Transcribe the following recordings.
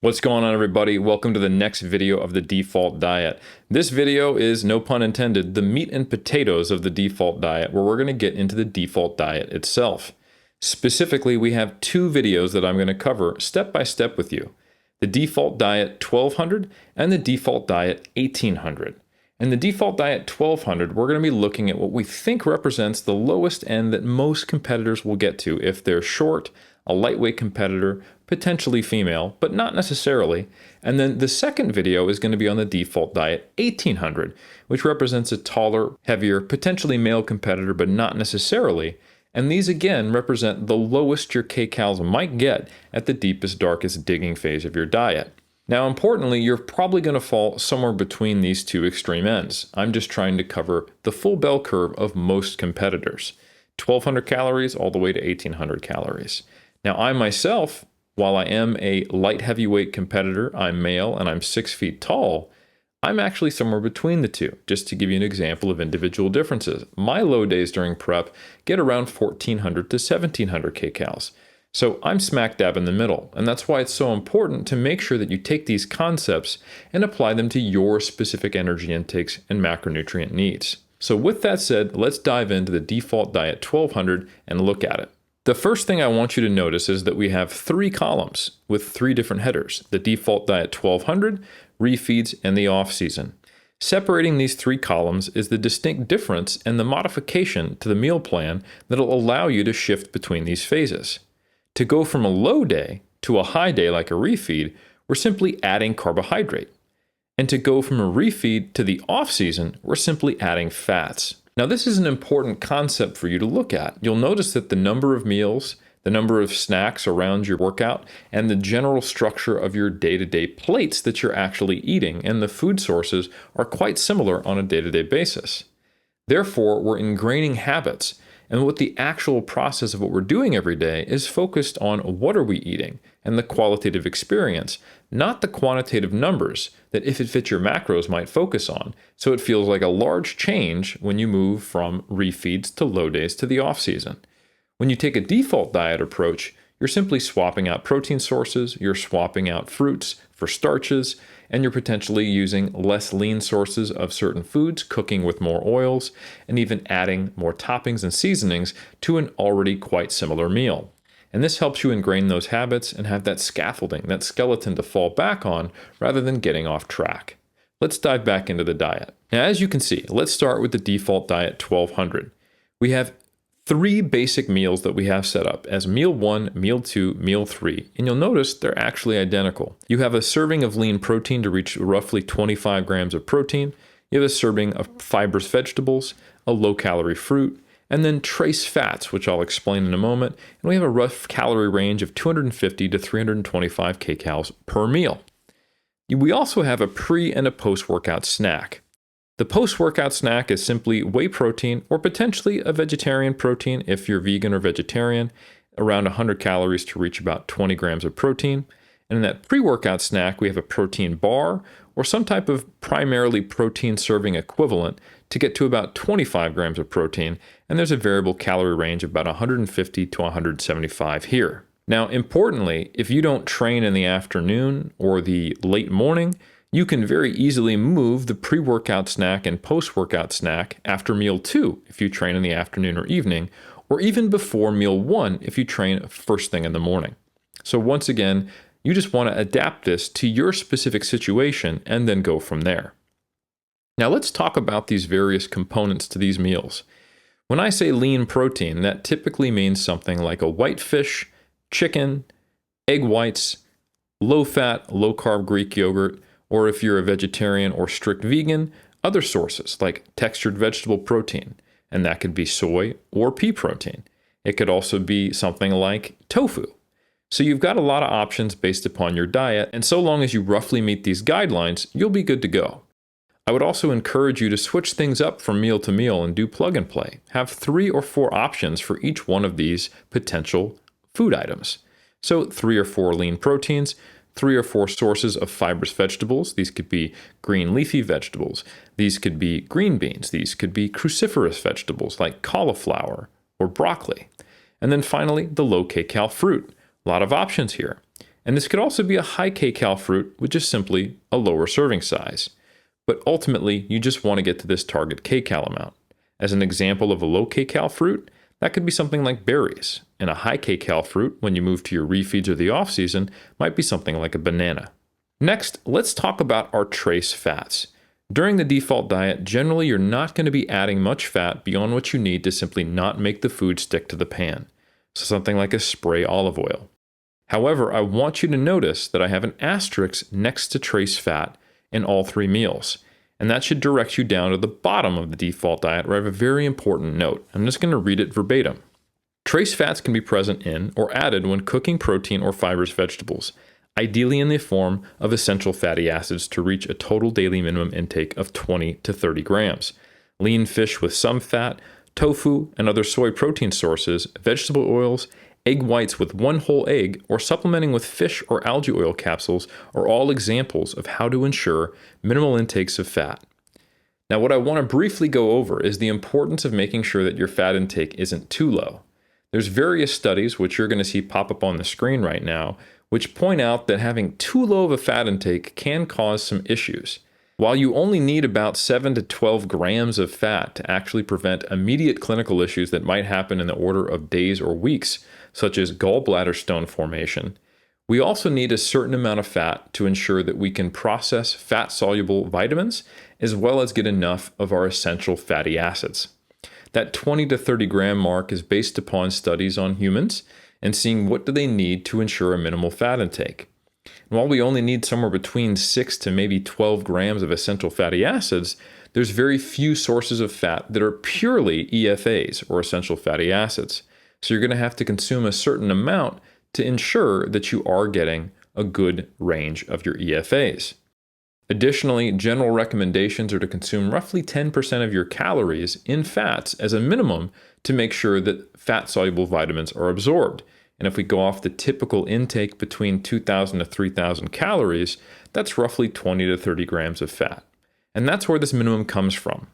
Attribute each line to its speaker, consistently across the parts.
Speaker 1: What's going on, everybody? Welcome to the next video of the default diet. This video is, no pun intended, the meat and potatoes of the default diet, where we're going to get into the default diet itself. Specifically, we have two videos that I'm going to cover step by step with you. The default diet 1200 and the default diet 1800. In the default diet 1200, we're going to be looking at what we think represents the lowest end that most competitors will get to if they're short, a lightweight competitor, potentially female, but not necessarily. And then the second video is going to be on the default diet 1800, which represents a taller, heavier, potentially male competitor, but not necessarily. And these again represent the lowest your kcals might get at the deepest, darkest digging phase of your diet. Now, importantly, you're probably going to fall somewhere between these two extreme ends. I'm just trying to cover the full bell curve of most competitors. 1200 calories all the way to 1800 calories. Now, I myself, while I am a light heavyweight competitor, I'm male and I'm 6 feet tall, I'm actually somewhere between the two, just to give you an example of individual differences. My low days during prep get around 1400 to 1700 kcals. So I'm smack dab in the middle, and that's why it's so important to make sure that you take these concepts and apply them to your specific energy intakes and macronutrient needs. So with that said, let's dive into the default diet 1200 and look at it. The first thing I want you to notice is that we have three columns with three different headers: the default diet 1200, refeeds, and the off-season. Separating these three columns is the distinct difference and the modification to the meal plan that'll allow you to shift between these phases. To go from a low day to a high day like a refeed, we're simply adding carbohydrate. And to go from a refeed to the off-season, we're simply adding fats. Now, this is an important concept for you to look at. You'll notice that the number of meals, the number of snacks around your workout, and the general structure of your day-to-day plates that you're actually eating and the food sources are quite similar on a day-to-day basis. Therefore, we're ingraining habits, and what the actual process of what we're doing every day is focused on what are we eating and the qualitative experience, not the quantitative numbers that, if it fits your macros, might focus on. So it feels like a large change when you move from refeeds to low days to the off season. When you take a default diet approach, you're simply swapping out protein sources, you're swapping out fruits for starches, and you're potentially using less lean sources of certain foods, cooking with more oils, and even adding more toppings and seasonings to an already quite similar meal. And this helps you ingrain those habits and have that scaffolding, that skeleton to fall back on rather than getting off track. Let's dive back into the diet. Now, as you can see, let's start with the default diet 1200. We have three basic meals that we have set up as meal 1, meal 2, meal 3, and you'll notice they're actually identical. You have a serving of lean protein to reach roughly 25 grams of protein. You have a serving of fibrous vegetables, a low-calorie fruit, and then trace fats, which I'll explain in a moment, and we have a rough calorie range of 250 to 325 kcals per meal. We also have a pre- and a post-workout snack. The post-workout snack is simply whey protein or potentially a vegetarian protein if you're vegan or vegetarian, around 100 calories to reach about 20 grams of protein. And in that pre-workout snack, we have a protein bar or some type of primarily protein serving equivalent to get to about 25 grams of protein, and there's a variable calorie range of about 150 to 175 here. Now, importantly, if you don't train in the afternoon or the late morning, you can very easily move the pre-workout snack and post-workout snack after meal 2 if you train in the afternoon or evening, or even before meal 1 if you train first thing in the morning. So once again, you just want to adapt this to your specific situation and then go from there. Now let's talk about these various components to these meals. When I say lean protein, that typically means something like a white fish, chicken, egg whites, low-fat, low-carb Greek yogurt, or if you're a vegetarian or strict vegan, other sources like textured vegetable protein, and that could be soy or pea protein. It could also be something like tofu. So you've got a lot of options based upon your diet, and so long as you roughly meet these guidelines, you'll be good to go. I would also encourage you to switch things up from meal to meal and do plug and play. Have 3 or 4 options for each one of these potential food items. So 3 or 4 lean proteins, 3 or 4 sources of fibrous vegetables. These could be green leafy vegetables. These could be green beans. These could be cruciferous vegetables like cauliflower or broccoli. And then finally, the low kcal fruit. A lot of options here. And this could also be a high kcal fruit, which is simply a lower serving size. But ultimately, you just want to get to this target kcal amount. As an example of a low kcal fruit, that could be something like berries. And a high kcal fruit, when you move to your refeeds or the off season, might be something like a banana. Next, let's talk about our trace fats. During the default diet, generally you're not going to be adding much fat beyond what you need to simply not make the food stick to the pan. So something like a spray olive oil. However, I want you to notice that I have an asterisk next to trace fat in all 3 meals. And that should direct you down to the bottom of the default diet where I have a very important note. I'm just going to read it verbatim. Trace fats can be present in or added when cooking protein or fibrous vegetables, ideally in the form of essential fatty acids to reach a total daily minimum intake of 20 to 30 grams. Lean fish with some fat, tofu and other soy protein sources, vegetable oils, egg whites with 1 whole egg, or supplementing with fish or algae oil capsules are all examples of how to ensure minimal intakes of fat. Now, what I want to briefly go over is the importance of making sure that your fat intake isn't too low. There's various studies, which you're going to see pop up on the screen right now, which point out that having too low of a fat intake can cause some issues. While you only need about 7 to 12 grams of fat to actually prevent immediate clinical issues that might happen in the order of days or weeks, such as gallbladder stone formation, we also need a certain amount of fat to ensure that we can process fat-soluble vitamins as well as get enough of our essential fatty acids. That 20 to 30 gram mark is based upon studies on humans and seeing what do they need to ensure a minimal fat intake. And while we only need somewhere between 6 to maybe 12 grams of essential fatty acids, there's very few sources of fat that are purely EFAs, or essential fatty acids. So you're going to have to consume a certain amount to ensure that you are getting a good range of your EFAs. Additionally, general recommendations are to consume roughly 10% of your calories in fats as a minimum to make sure that fat-soluble vitamins are absorbed. And if we go off the typical intake between 2,000 to 3,000 calories, that's roughly 20 to 30 grams of fat. And that's where this minimum comes from.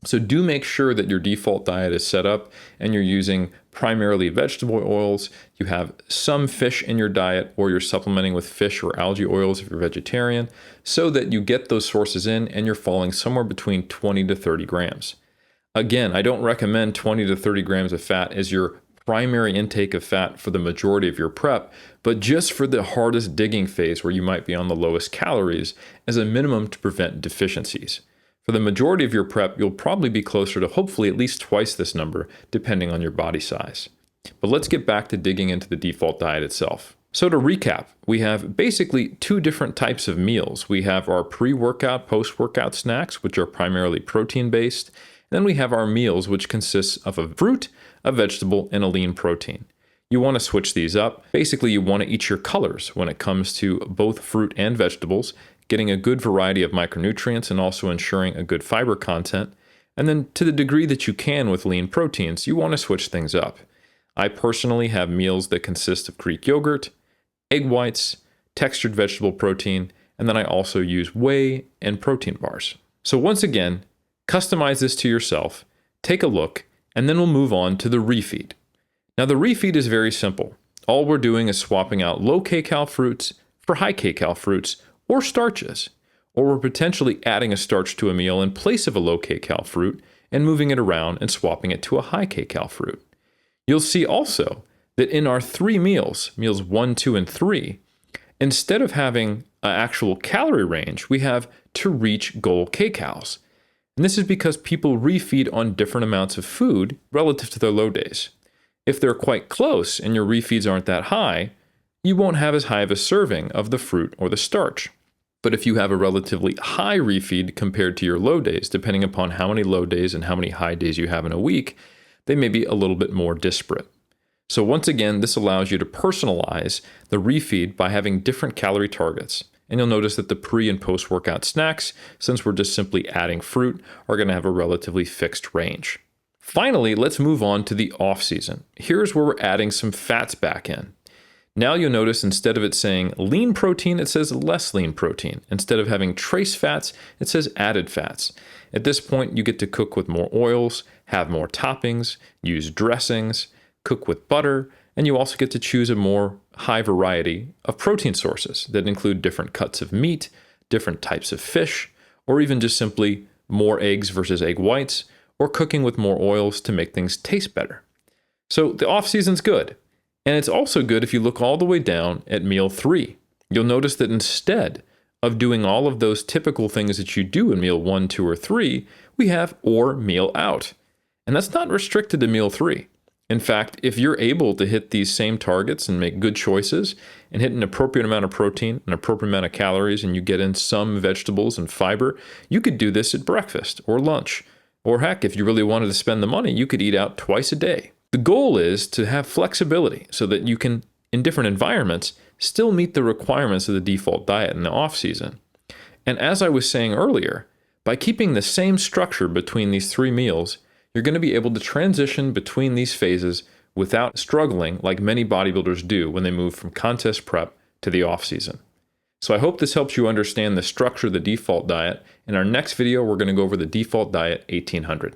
Speaker 1: So do make sure that your default diet is set up and you're using primarily vegetable oils, you have some fish in your diet, or you're supplementing with fish or algae oils if you're vegetarian, so that you get those sources in and you're falling somewhere between 20 to 30 grams. Again, I don't recommend 20 to 30 grams of fat as your primary intake of fat for the majority of your prep, but just for the hardest digging phase where you might be on the lowest calories as a minimum to prevent deficiencies. For the majority of your prep, you'll probably be closer to hopefully at least twice this number, depending on your body size. But let's get back to digging into the default diet itself. So to recap, we have basically 2 different types of meals. We have our pre-workout, post-workout snacks, which are primarily protein-based. Then we have our meals, which consists of a fruit, a vegetable, and a lean protein. You want to switch these up. Basically, you want to eat your colors when it comes to both fruit and vegetables, getting a good variety of micronutrients and also ensuring a good fiber content. And then to the degree that you can with lean proteins, you want to switch things up. I personally have meals that consist of Greek yogurt, egg whites, textured vegetable protein, and then I also use whey and protein bars. So once again, customize this to yourself, take a look, and then we'll move on to the refeed. Now the refeed is very simple. All we're doing is swapping out low kcal fruits for high kcal fruits or starches, or we're potentially adding a starch to a meal in place of a low kcal fruit and moving it around and swapping it to a high kcal fruit. You'll see also that in our 3 meals, meals 1, 2, and 3, instead of having an actual calorie range, we have to reach goal kcals. And this is because people refeed on different amounts of food relative to their low days. If they're quite close and your refeeds aren't that high, you won't have as high of a serving of the fruit or the starch. But if you have a relatively high refeed compared to your low days, depending upon how many low days and how many high days you have in a week, they may be a little bit more disparate. So once again, this allows you to personalize the refeed by having different calorie targets. And you'll notice that the pre and post-workout snacks, since we're just simply adding fruit, are going to have a relatively fixed range. Finally, let's move on to the off season. Here's where we're adding some fats back in. Now you'll notice instead of it saying lean protein, it says less lean protein. Instead of having trace fats, it says added fats. At this point, you get to cook with more oils, have more toppings, use dressings, cook with butter, and you also get to choose a more high variety of protein sources that include different cuts of meat, different types of fish, or even just simply more eggs versus egg whites, or cooking with more oils to make things taste better. So the off season's good. And it's also good if you look all the way down at meal 3. You'll notice that instead of doing all of those typical things that you do in meal 1, 2, or 3, we have or meal out. And that's not restricted to meal 3. In fact, if you're able to hit these same targets and make good choices and hit an appropriate amount of protein, an appropriate amount of calories, and you get in some vegetables and fiber, you could do this at breakfast or lunch. Or heck, if you really wanted to spend the money, you could eat out twice a day. The goal is to have flexibility so that you can, in different environments, still meet the requirements of the default diet in the off season. And as I was saying earlier, by keeping the same structure between these 3 meals, you're going to be able to transition between these phases without struggling like many bodybuilders do when they move from contest prep to the off season. So I hope this helps you understand the structure of the default diet. In our next video, we're going to go over the default diet 1800.